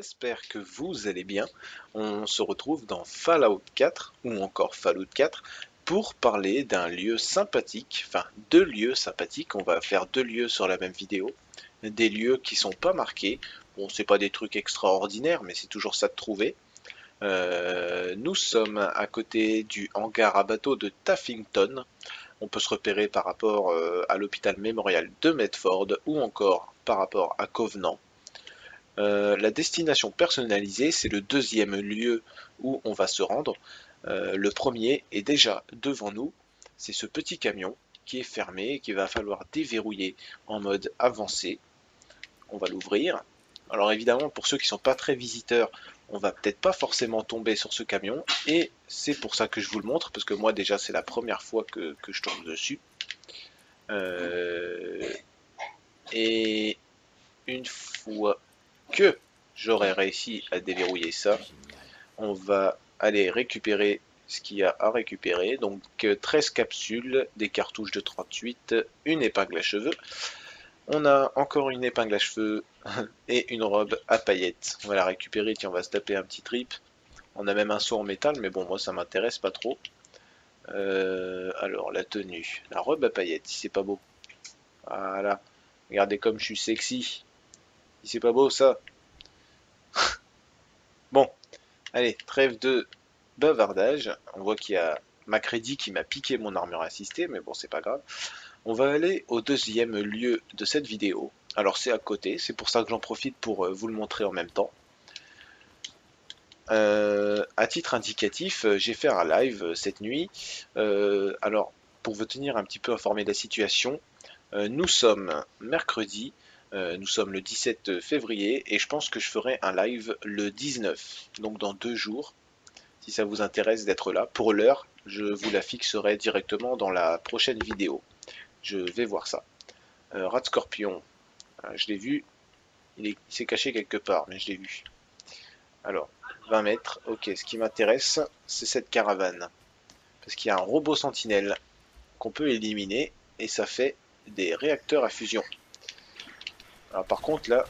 j'espère que vous allez bien. On se retrouve dans Fallout 4 ou encore Fallout 4 pour parler d'un lieu sympathique, enfin deux lieux sympathiques. On va faire deux lieux sur la même vidéo, des lieux qui sont pas marqués. Bon, c'est pas des trucs extraordinaires, mais c'est toujours ça de trouver. Nous sommes à côté du hangar à bateau de Taffington. On peut se repérer par rapport à l'hôpital mémorial de Medford ou encore par rapport à Covenant. La destination personnalisée, c'est le deuxième lieu où on va se rendre. Le premier est déjà devant nous. C'est ce petit camion qui est fermé et qu'il va falloir déverrouiller en mode avancé. On va l'ouvrir. Alors évidemment, pour ceux qui ne sont pas très visiteurs, on va peut-être pas forcément tomber sur ce camion. Et c'est pour ça que je vous le montre, parce que moi déjà c'est la première fois que je tombe dessus. Et une fois que j'aurai réussi à déverrouiller ça, on va aller récupérer ce qu'il y a à récupérer. Donc 13 capsules, des cartouches de 38, une épingle à cheveux. On a encore une épingle à cheveux et une robe à paillettes. On va la récupérer, tiens, on va se taper un petit trip. On a même un saut en métal, mais bon, moi ça m'intéresse pas trop. Alors, la tenue, la robe à paillettes, si c'est pas beau. Voilà, regardez comme je suis sexy. Si c'est pas beau ça. Bon, allez, trêve de bavardage. On voit qu'il y a Macready qui m'a piqué mon armure assistée, mais bon, c'est pas grave. On va aller au deuxième lieu de cette vidéo. Alors, c'est à côté, c'est pour ça que j'en profite pour vous le montrer en même temps. À titre indicatif, j'ai fait un live cette nuit. Alors, pour vous tenir un petit peu informé de la situation, nous sommes mercredi. Nous sommes le 17 février et je pense que je ferai un live le 19, donc dans 2 jours, si ça vous intéresse d'être là. Pour l'heure, je vous la fixerai directement dans la prochaine vidéo. Je vais voir ça. Rat Scorpion, je l'ai vu, il s'est caché quelque part, mais je l'ai vu. Alors, 20 mètres, ok, ce qui m'intéresse, c'est cette caravane. Parce qu'il y a un robot sentinelle qu'on peut éliminer et ça fait des réacteurs à fusion. Alors par contre là,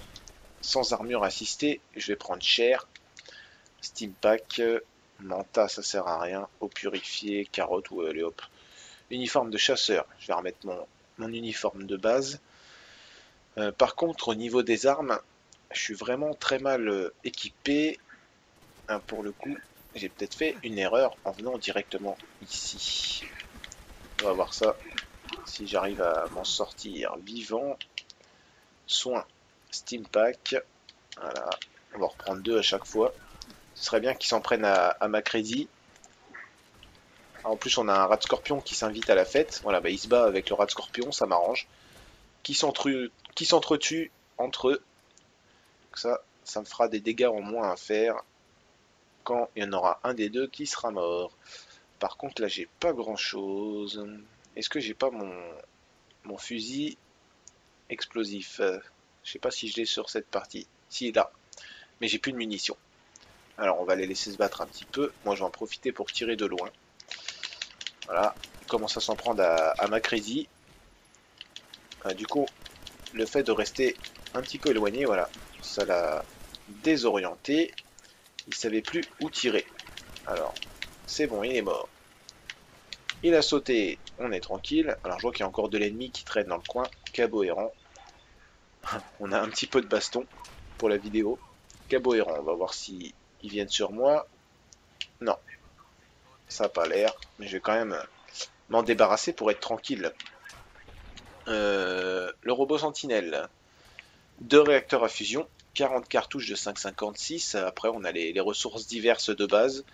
sans armure assistée, je vais prendre cher. Steam Pack, Manta ça sert à rien. Eau purifiée, carotte ou allez hop. Uniforme de chasseur, je vais remettre mon uniforme de base. Par contre au niveau des armes, je suis vraiment très mal équipé. Pour le coup, j'ai peut-être fait une erreur en venant directement ici. On va voir ça, si j'arrive à m'en sortir vivant. Soin, Steam Pack, voilà, on va reprendre 2 à chaque fois. Ce serait bien qu'ils s'en prennent à Macready. En plus, on a un rat scorpion qui s'invite à la fête. Voilà, bah, il se bat avec le rat scorpion, ça m'arrange. Qui s'entretuent entre eux. Ça me fera des dégâts en moins à faire quand il y en aura un des deux qui sera mort. Par contre, là, j'ai pas grand chose. Est-ce que j'ai pas mon fusil explosif? Je sais pas si je l'ai sur cette partie. Si, là. Mais j'ai plus de munitions. Alors, on va les laisser se battre un petit peu. Moi, je vais en profiter pour tirer de loin. Voilà. Il commence à s'en prendre à Macready. Du coup, le fait de rester un petit peu éloigné, voilà, ça l'a désorienté. Il savait plus où tirer. Alors, c'est bon, il est mort. Il a sauté, on est tranquille. Alors, je vois qu'il y a encore de l'ennemi qui traîne dans le coin. Cabot errant. On a un petit peu de baston pour la vidéo. Cabot errant, on va voir si ils viennent sur moi. Non, ça n'a pas l'air, mais je vais quand même m'en débarrasser pour être tranquille. Le robot sentinelle, 2 réacteurs à fusion, 40 cartouches de 5,56. Après, on a les ressources diverses de base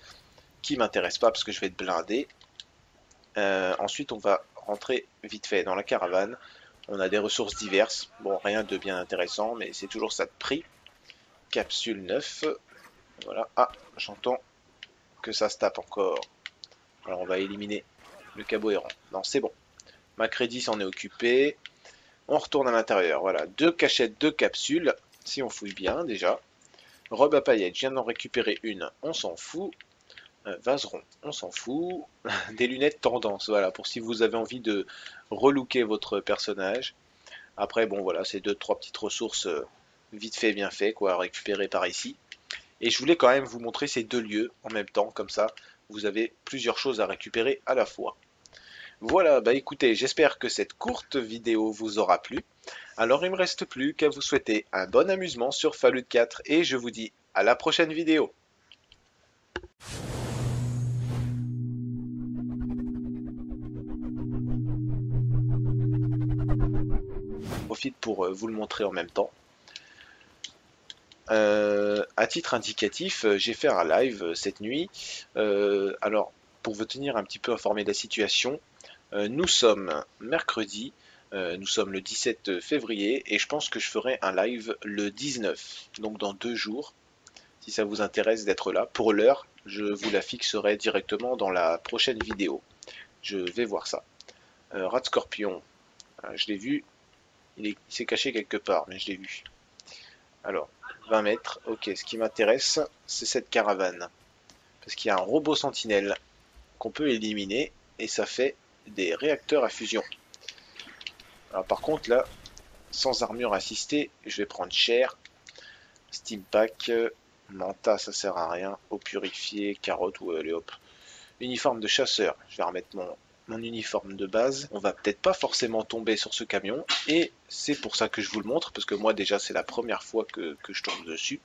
qui m'intéressent pas parce que je vais être blindé. Ensuite, on va rentrer vite fait dans la caravane. On a des ressources diverses. Bon, rien de bien intéressant, mais c'est toujours ça de prix. Capsule 9. Voilà. Ah, j'entends que ça se tape encore. Alors, on va éliminer le cabot errant. Non, c'est bon. Macready s'en est occupé. On retourne à l'intérieur. Voilà, 2 cachettes, 2 capsules. Si on fouille bien, déjà. Robe à paillettes, je viens d'en récupérer une. On s'en fout. Vaseron, on s'en fout. Des lunettes tendance, voilà, pour si vous avez envie de relooker votre personnage. Après, bon, voilà, c'est 2-3 petites ressources vite fait, bien fait, quoi, à récupérer par ici. Et je voulais quand même vous montrer ces deux lieux en même temps, comme ça vous avez plusieurs choses à récupérer à la fois. Voilà, bah écoutez, j'espère que cette courte vidéo vous aura plu. Alors il me reste plus qu'à vous souhaiter un bon amusement sur Fallout 4 et je vous dis à la prochaine vidéo. Je profite pour vous le montrer en même temps. À titre indicatif, j'ai fait un live cette nuit. Alors, pour vous tenir un petit peu informé de la situation, nous sommes mercredi, nous sommes le 17 février, et je pense que je ferai un live le 19, donc dans 2 jours, si ça vous intéresse d'être là. Pour l'heure, je vous la fixerai directement dans la prochaine vidéo. Je vais voir ça. Rat Scorpion, je l'ai vu, il s'est caché quelque part, mais je l'ai vu. Alors, 20 mètres, ok, ce qui m'intéresse, c'est cette caravane. Parce qu'il y a un robot sentinelle qu'on peut éliminer, et ça fait des réacteurs à fusion. Alors par contre, là, sans armure assistée, je vais prendre cher. Steam Pack, Manta, ça sert à rien. Eau purifiée, carotte, ou allez hop. Uniforme de chasseur, je vais remettre mon uniforme de base. On va peut-être pas forcément tomber sur ce camion, et c'est pour ça que je vous le montre, parce que moi déjà c'est la première fois que je tombe dessus.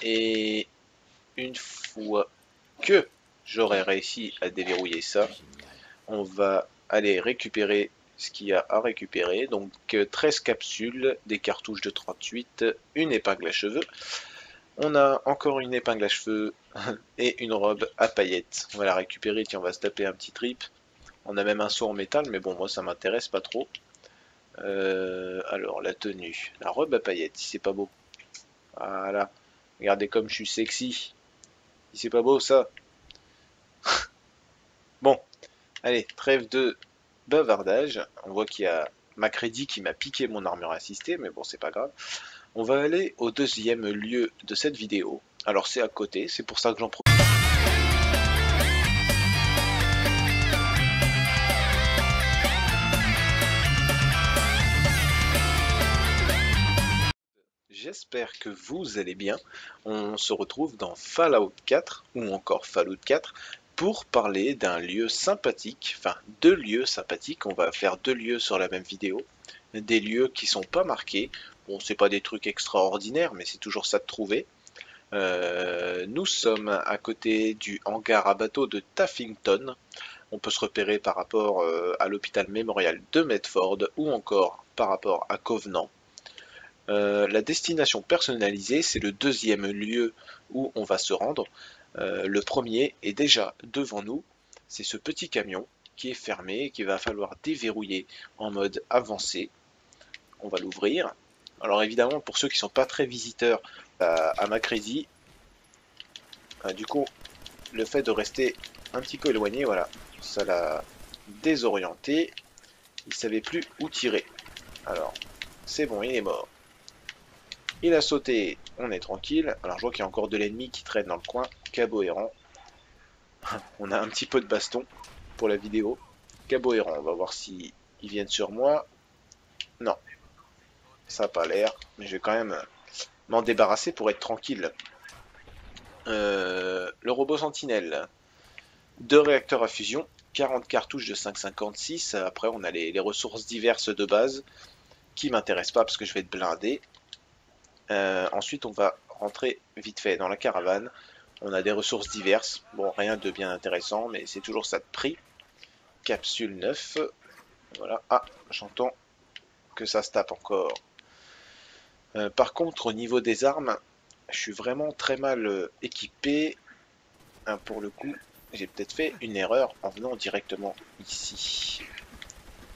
Et une fois que j'aurai réussi à déverrouiller ça, on va aller récupérer ce qu'il y a à récupérer. Donc 13 capsules, des cartouches de 38, une épingle à cheveux. On a encore une épingle à cheveux et une robe à paillettes. On va la récupérer, tiens, on va se taper un petit trip. On a même un saut en métal, mais bon, moi ça m'intéresse pas trop. Alors, la tenue, la robe à paillettes, si c'est pas beau. Voilà, regardez comme je suis sexy. Si c'est pas beau ça. Bon, allez, trêve de bavardage. On voit qu'il y a Macready qui m'a piqué mon armure assistée, mais bon, c'est pas grave. On va aller au deuxième lieu de cette vidéo. Alors c'est à côté, c'est pour ça que j'en profite. J'espère que vous allez bien. On se retrouve dans Fallout 4 ou encore Fallout 4 pour parler d'un lieu sympathique, enfin 2 lieux sympathiques. On va faire 2 lieux sur la même vidéo. Des lieux qui sont pas marqués. Bon, c'est pas des trucs extraordinaires, mais c'est toujours ça de trouver. Nous sommes à côté du hangar à bateau de Taffington. On peut se repérer par rapport à l'hôpital mémorial de Medford ou encore par rapport à Covenant. La destination personnalisée, c'est le deuxième lieu où on va se rendre. Le premier est déjà devant nous. C'est ce petit camion qui est fermé et qu'il va falloir déverrouiller en mode avancé. On va l'ouvrir. Alors évidemment, pour ceux qui ne sont pas très visiteurs à Macready, du coup, le fait de rester un petit peu éloigné, voilà, ça l'a désorienté. Il savait plus où tirer. Alors, c'est bon, il est mort. Il a sauté, on est tranquille. Alors je vois qu'il y a encore de l'ennemi qui traîne dans le coin. Cabot errant. On a un petit peu de baston pour la vidéo. Cabot errant, on va voir si ils viennent sur moi. Non, ça n'a pas l'air. Mais je vais quand même m'en débarrasser pour être tranquille. Le robot sentinelle. 2 réacteurs à fusion. 40 cartouches de 5,56. Après on a les ressources diverses de base qui m'intéressent pas parce que je vais être blindé. Ensuite, on va rentrer vite fait dans la caravane. On a des ressources diverses. Bon, rien de bien intéressant, mais c'est toujours ça de prix. Capsule 9. Voilà. Ah, j'entends que ça se tape encore. Par contre, au niveau des armes, je suis vraiment très mal équipé. Pour le coup, j'ai peut-être fait une erreur en venant directement ici.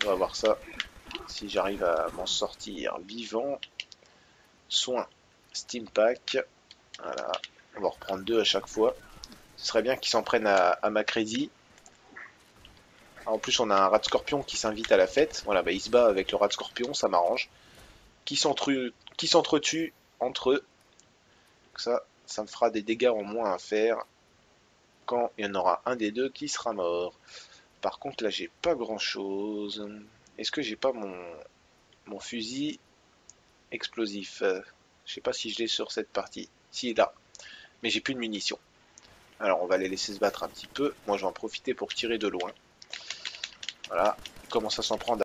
On va voir ça. Si j'arrive à m'en sortir vivant. Soin Steam Pack. Voilà. On va reprendre 2 à chaque fois. Ce serait bien qu'ils s'en prennent à Macready. En plus, on a un rat scorpion qui s'invite à la fête. Voilà, bah, il se bat avec le rat scorpion, ça m'arrange. Qui s'entretuent entre eux. Ça me fera des dégâts en moins à faire quand il y en aura un des deux qui sera mort. Par contre, là, j'ai pas grand chose. Est-ce que j'ai pas mon fusil explosif? Je sais pas si je l'ai sur cette partie. Si, là. Mais j'ai plus de munitions. Alors on va les laisser se battre un petit peu. Moi je vais en profiter pour tirer de loin. Voilà. Il commence à s'en prendre